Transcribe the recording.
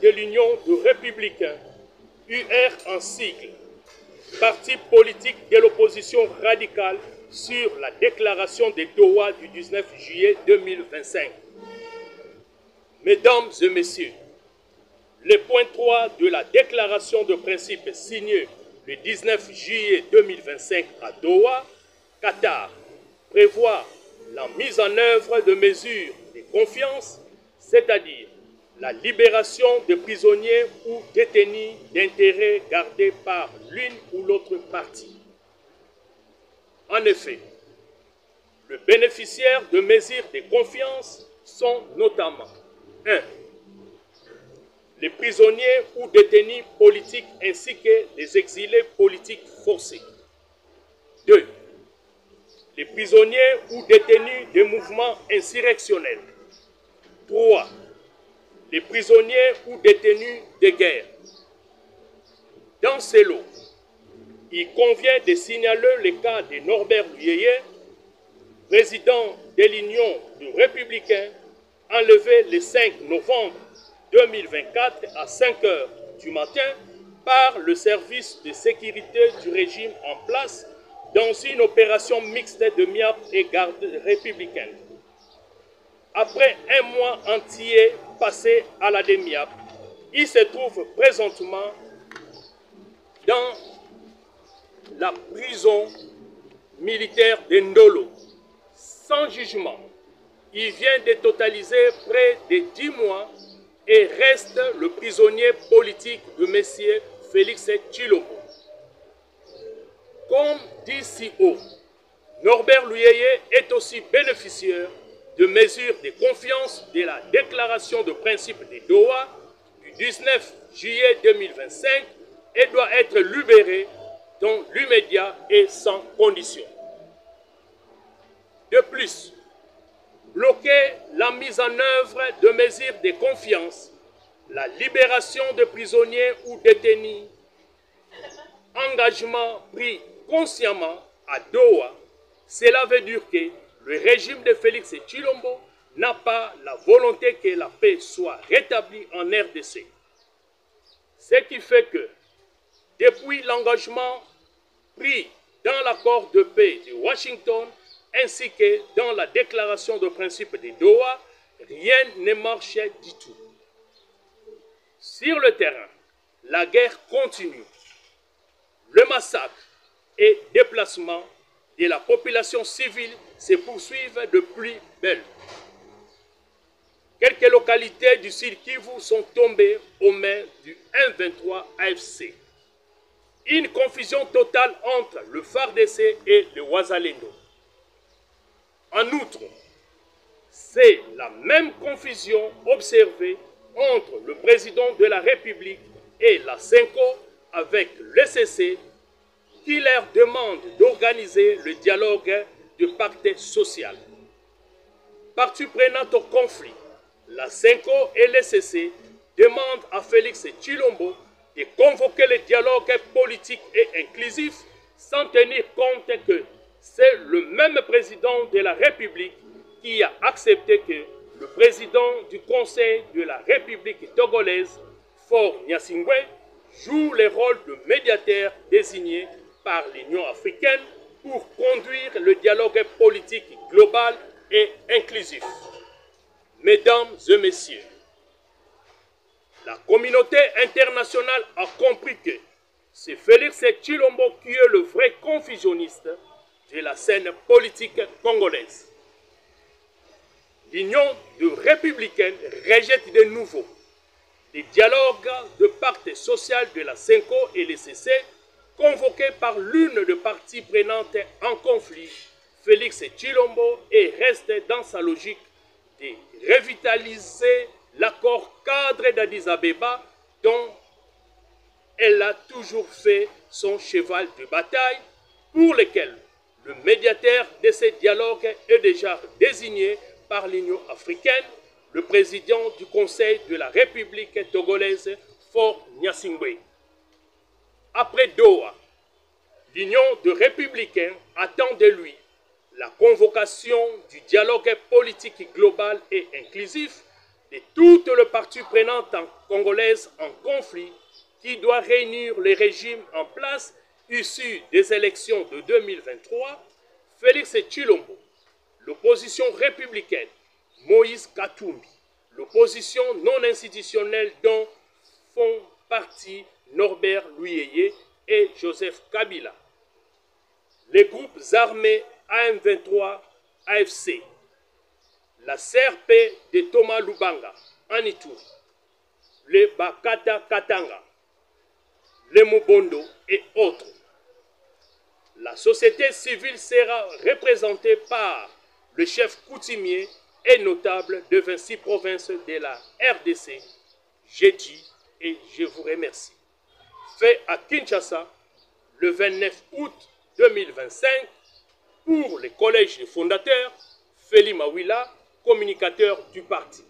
de l'Union de républicains, UR en sigle, parti politique de l'opposition radicale sur la déclaration de Doha du 19 juillet 2025. Mesdames et messieurs, le point 3 de la déclaration de principe signée le 19 juillet 2025 à Doha, Qatar, prévoit la mise en œuvre de mesures de confiance, c'est-à-dire la libération de prisonniers ou détenus d'intérêt gardés par l'une ou l'autre partie. En effet, les bénéficiaires de mesures de confiance sont notamment 1. Les prisonniers ou détenus politiques ainsi que les exilés politiques forcés. 2. Les prisonniers ou détenus de mouvements insurrectionnels. 3. Les prisonniers ou détenus de guerre. Dans ces lots, il convient de signaler le cas de Norbert Luyeye, président de l'Union des Républicains, enlevé le 5 novembre 2024 à 5 heures du matin par le service de sécurité du régime en place dans une opération mixte de MIAP et garde républicaine. Après un mois entier passé à la DEMIAP, il se trouve présentement dans la prison militaire de Ndolo. Sans jugement, il vient de totaliser près de 10 mois et reste le prisonnier politique de M. Félix Tshilombo. Comme dit si haut, Norbert Luyeye est aussi bénéficiaire de mesures de confiance de la déclaration de principe de Doha du 19 juillet 2025 et doit être libéré dans l'immédiat et sans condition. De plus, bloquer la mise en œuvre de mesures de confiance, la libération de prisonniers ou détenus, engagement pris consciemment à Doha, cela veut dire que le régime de Félix Tshilombo n'a pas la volonté que la paix soit rétablie en RDC. Ce qui fait que, depuis l'engagement pris dans l'accord de paix de Washington, ainsi que dans la déclaration de principe de Doha, rien ne marchait du tout. Sur le terrain, la guerre continue. Le massacre et déplacement de la population civile se poursuivent de plus belle. Quelques localités du Sud Kivu sont tombées aux mains du M23 AFC. Une confusion totale entre le FARDC et le Wazalendo. En outre, c'est la même confusion observée entre le président de la République et la CENCO avec l'ECC qui leur demande d'organiser le dialogue du pacte social. Parties prenantes au conflit, la CENCO et l'ECC demandent à Félix Tshilombo de convoquer le dialogue politique et inclusif sans tenir compte que c'est le même président de la République qui a accepté que le président du Conseil de la République togolaise, Faure Gnassingbé, joue le rôle de médiateur désigné par l'Union africaine pour conduire le dialogue politique global et inclusif. Mesdames et messieurs, la communauté internationale a compris que c'est Félix Tshilombo qui est le vrai confusionniste de la scène politique congolaise. L'Union républicaine rejette de nouveau les dialogues de pacte social de la CENCO et l'ECC convoqués par l'une des parties prenantes en conflit, Félix Tshilombo, et reste dans sa logique de revitaliser l'accord cadre d'Addis Abeba dont elle a toujours fait son cheval de bataille, pour lequel le médiateur de ces dialogues est déjà désigné par l'Union africaine, le président du Conseil de la République togolaise, Faure Gnassingbé. Après Doha, l'Union des Républicains attend de lui la convocation du dialogue politique global et inclusif de toutes les parties prenantes congolaises en conflit qui doit réunir le régime en place issu des élections de 2023, Félix Tshilombo, l'opposition républicaine, Moïse Katumbi, l'opposition non institutionnelle dont font partie Norbert Luyeye et Joseph Kabila, les groupes armés AM23, AFC, la CRP de Thomas Lubanga, en Ituri, les Bakata Katanga, les Mubondo et autres. La société civile sera représentée par le chef coutumier et notable de 26 provinces de la RDC. J'ai dit et je vous remercie. Fait à Kinshasa le 29 août 2025 pour le collège des fondateurs, Feli Mawila, communicateur du parti.